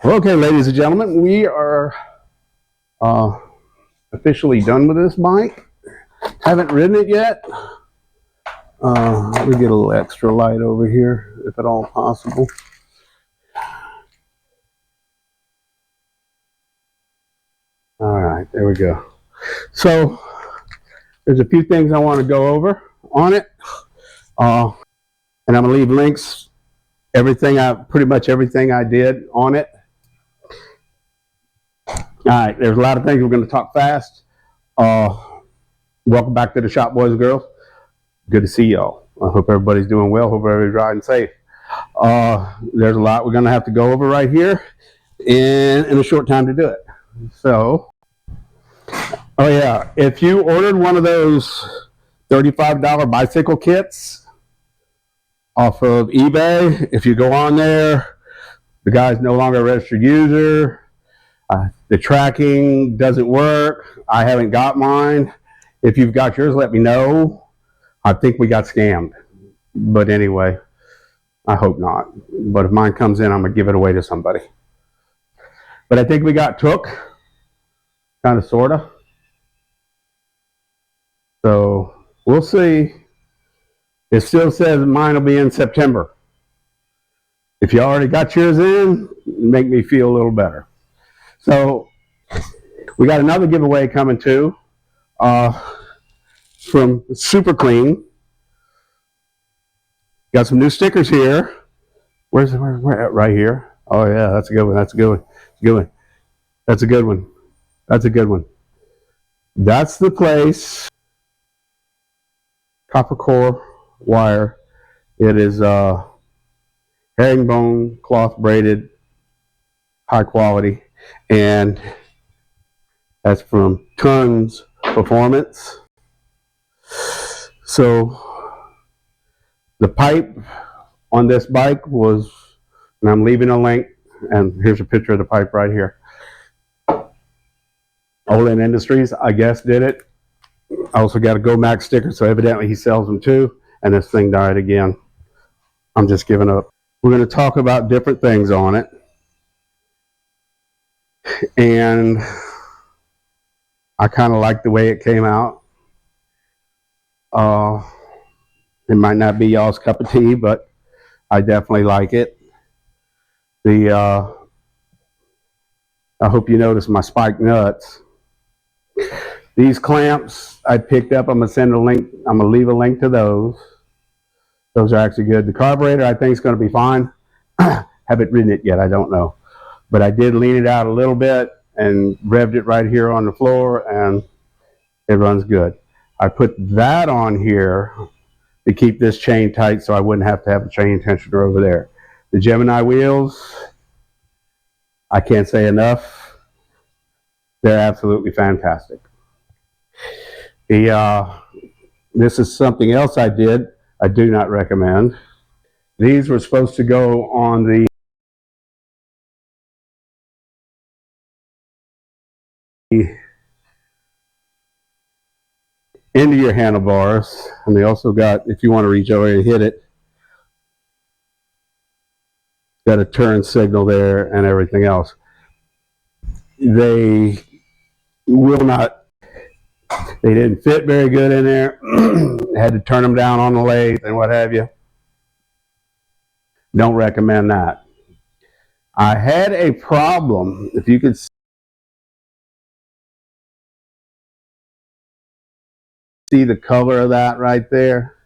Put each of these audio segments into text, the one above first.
Okay, ladies and gentlemen, we are officially done with this bike. Haven't ridden it yet. Let me get a little extra light over here, if at all possible. All right, there we go. So, there's a few things I want to go over on it. And I'm going to leave links, pretty much everything I did on it. All right, there's a lot of things we're going to talk fast. Welcome back to the shop, boys and girls. Good to see y'all. I hope everybody's doing well. Hope everybody's riding safe. There's a lot we're going to have to go over right here in a short time to do it. So, oh yeah, if you ordered one of those $35 bicycle kits off of eBay, if you go on there, the guy's no longer a registered user. The tracking doesn't work. I haven't got mine. If you've got yours, let me know. I think we got scammed. But anyway, I hope not. But if mine comes in, I'm going to give it away to somebody. But I think we got took. Kind of, sort of. So, we'll see. It still says mine will be in September. If you already got yours in, make me feel a little better. So, we got another giveaway coming too. From Super Clean. Got some new stickers here. Where's right here? Oh yeah, that's a good one. That's a good one. Good one. That's a good one. That's a good one. That's the place. Copper core wire. It is herringbone cloth braided, high quality, and that's from Tons Performance. So the pipe on this bike was, and I'm leaving a link, and here's a picture of the pipe right here. Olin Industries, I guess, did it. I also got a Go Max sticker, so evidently he sells them too, and this thing died again. I'm just giving up. We're going to talk about different things on it. And I kind of like the way it came out. It might not be y'all's cup of tea, but I definitely like it. I hope you notice my spiked nuts. These clamps I picked up. I'm gonna send a link. I'm gonna leave a link to those. Those are actually good. The carburetor I think is going to be fine. Haven't ridden it yet. I don't know, but I did lean it out a little bit and revved it right here on the floor, and it runs good. I put that on here to keep this chain tight so I wouldn't have to have a chain tensioner over there. The Gemini wheels, I can't say enough. They're absolutely fantastic. This is something else I did. I do not recommend. These were supposed to go on the into your handlebars, and they also got, if you want to reach over and hit it, got a turn signal there and everything else. They will not, they didn't fit very good in there. Had to turn them down on the lathe and what have you. Don't recommend that. I had a problem, if you could see the color of that right there.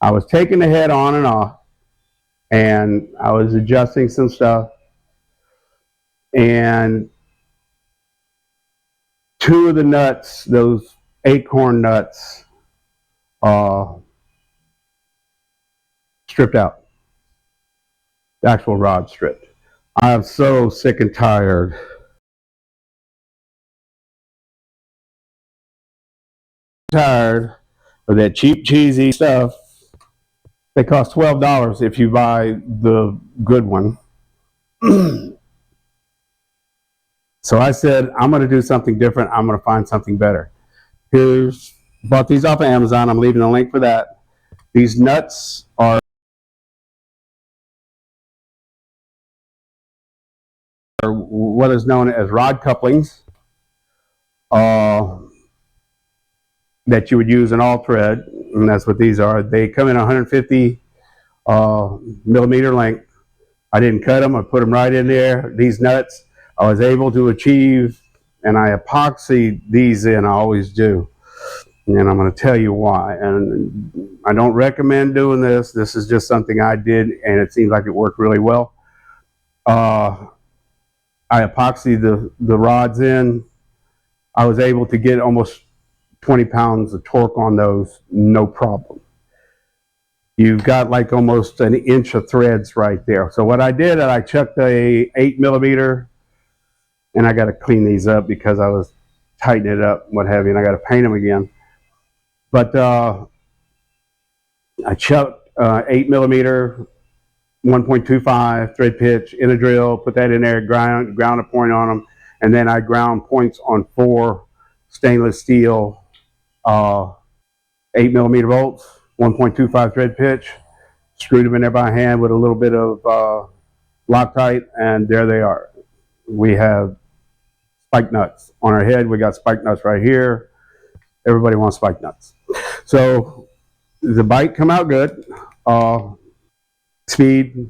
I was taking the head on and off, and I was adjusting some stuff, and two of the nuts, those acorn nuts, stripped out. The actual rod stripped. I am so sick and tired of that cheap, cheesy stuff. They cost $12 if you buy the good one. So I said, I'm going to do something different. I'm going to find something better. Bought these off of Amazon. I'm leaving a link for that. These nuts are what is known as rod couplings that you would use in all thread, and that's what these are. They come in 150 millimeter length. I didn't cut them, I put them right in there. These nuts I was able to achieve, and I epoxy these in, I always do. And I'm going to tell you why. And I don't recommend doing this. This is just something I did, and it seems like it worked really well. I epoxied the rods in. I was able to get almost 20 pounds of torque on those, no problem. You've got like almost an inch of threads right there. So what I did, I chucked a 8 millimeter, and I got to clean these up because I was tightening it up, what have you, and I got to paint them again. But I chucked 8 millimeter, 1.25 thread pitch in a drill, put that in there, ground a point on them, and then I ground points on 4 stainless steel 8 millimeter bolts, 1.25 thread pitch, screwed them in there by hand with a little bit of Loctite, and there they are. We have spike nuts on our head. We got spike nuts right here. Everybody wants spike nuts. So the bike come out good. Speed.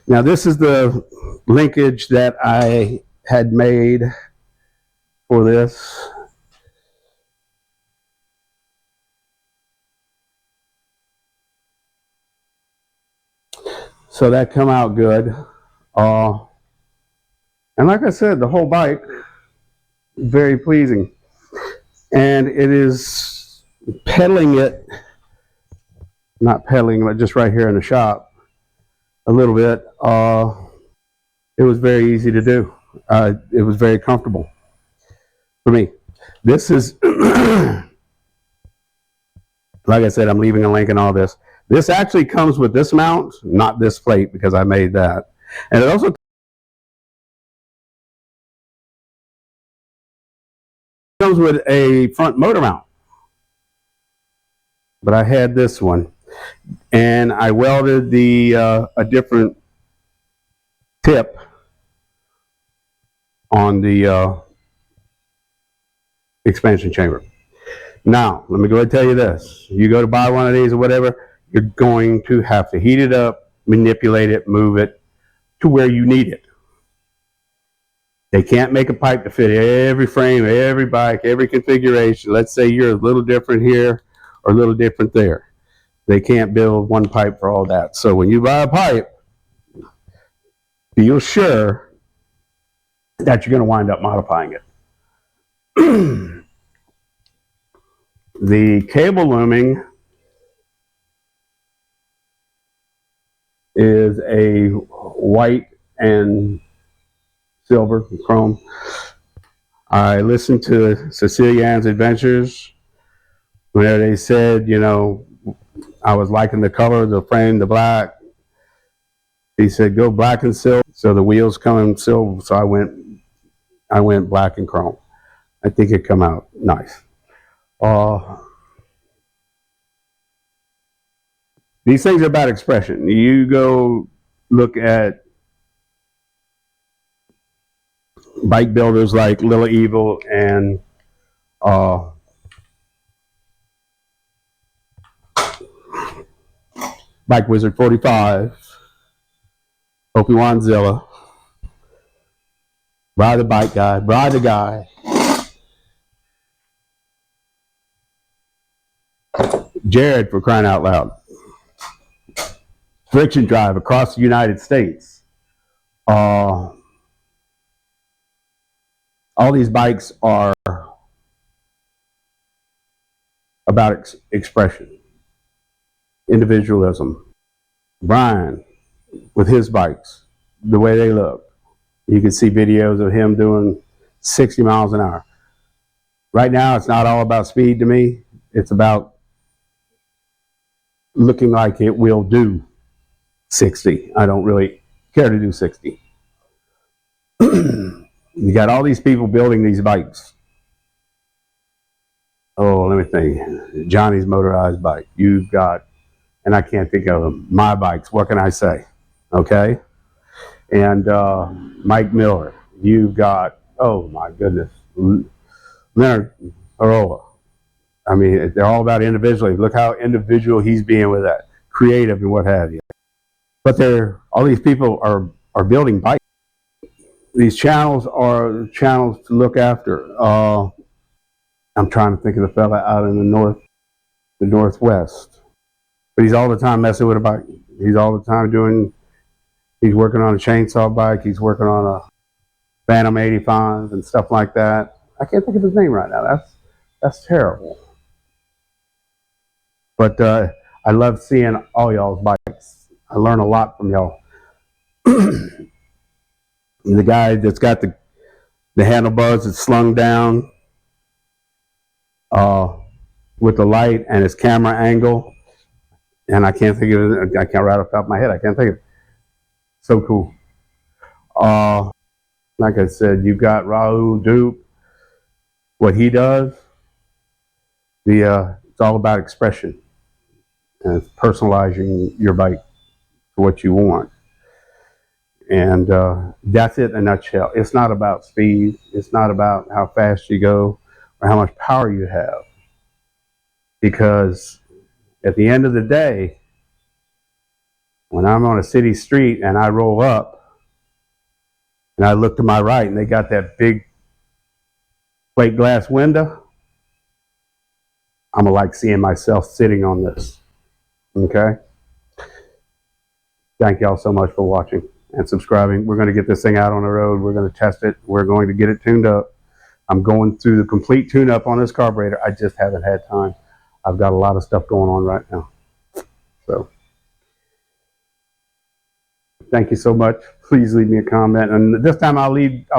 Now this is the linkage that I had made for this. So that come out good. And like I said, the whole bike, very pleasing. And it is pedaling it, not pedaling, but just right here in the shop a little bit. It was very easy to do. It was very comfortable for me. This is, like I said, I'm leaving a link in all this. This actually comes with this mount, not this plate, because I made that. And it also comes with a front motor mount. But I had this one. And I welded the a different tip on the expansion chamber. Now, let me go ahead and tell you this. You go to buy one of these or whatever, you're going to have to heat it up, manipulate it, move it to where you need it. They can't make a pipe to fit every frame, every bike, every configuration. Let's say you're a little different here or a little different there. They can't build one pipe for all that. So when you buy a pipe, feel sure that you're going to wind up modifying it. The cable looming is a white and silver and chrome. I listened to Cecilia Ann's Adventures whenever they said, you know, I was liking the color of the frame, the black. He said, go black and silver. So the wheels come in silver. So I went black and chrome. I think it come out nice. These things are about expression. You go look at bike builders like Little Evil and Bike Wizard 45, Opie Wanzilla, Bride the Bike Guy, Bride the Guy, Jared, for crying out loud, Friction Drive across the United States. All these bikes are about expression, individualism. Brian, with his bikes, the way they look, you can see videos of him doing 60 miles an hour. Right now, it's not all about speed to me. It's about looking like it will do 60. I don't really care to do 60. You got all these people building these bikes. Oh, let me think. Johnny's motorized bike. You've got, and I can't think of them, my bikes. What can I say? Okay? and Mike Miller. You've got, oh my goodness, Leonard Arola. I mean, they're all about individually. Look how individual he's being with that, creative and what have you. But all these people are building bikes. These channels are channels to look after. I'm trying to think of the fella out in the northwest, but he's all the time messing with a bike. He's all the time he's working on a chainsaw bike. He's working on a Phantom 85 and stuff like that. I can't think of his name right now. That's terrible. But I love seeing all y'all's bikes. I learn a lot from y'all. The guy that's got the handlebars that's slung down with the light and his camera angle, and I can't think of it. I can't right off the top of my head. I can't think of it. So cool. Like I said, you've got Raul Dupe. What he does, it's all about expression, and it's personalizing your bike to what you want. And that's it in a nutshell. It's not about speed. It's not about how fast you go or how much power you have. Because at the end of the day, when I'm on a city street and I roll up and I look to my right and they got that big plate glass window, I'm gonna like seeing myself sitting on this. Okay? Thank y'all so much for watching and subscribing. We're going to get this thing out on the road. We're going to test it. We're going to get it tuned up. I'm going through the complete tune-up on this carburetor. I just haven't had time. I've got a lot of stuff going on right now. So, thank you so much. Please leave me a comment. And this time I'll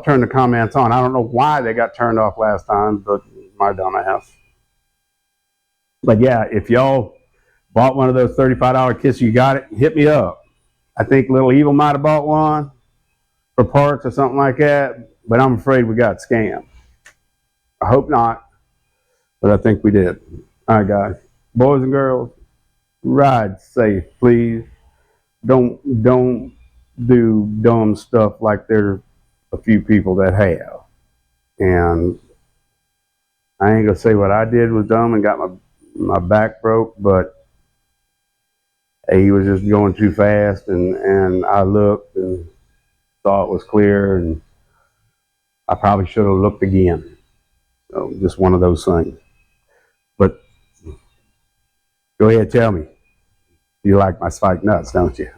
turn the comments on. I don't know why they got turned off last time, but my dumbass. But yeah, if y'all bought one of those $35 kits, you got it, hit me up. I think Little Evil might have bought one for parts or something like that, but I'm afraid we got scammed. I hope not, but I think we did. All right, guys. Boys and girls, ride safe, please. Don't do dumb stuff like there's a few people that have. And I ain't gonna say what I did was dumb and got my back broke, but he was just going too fast, and I looked and saw it was clear, and I probably should have looked again. So just one of those things. But go ahead, tell me. You like my spiked nuts, don't you?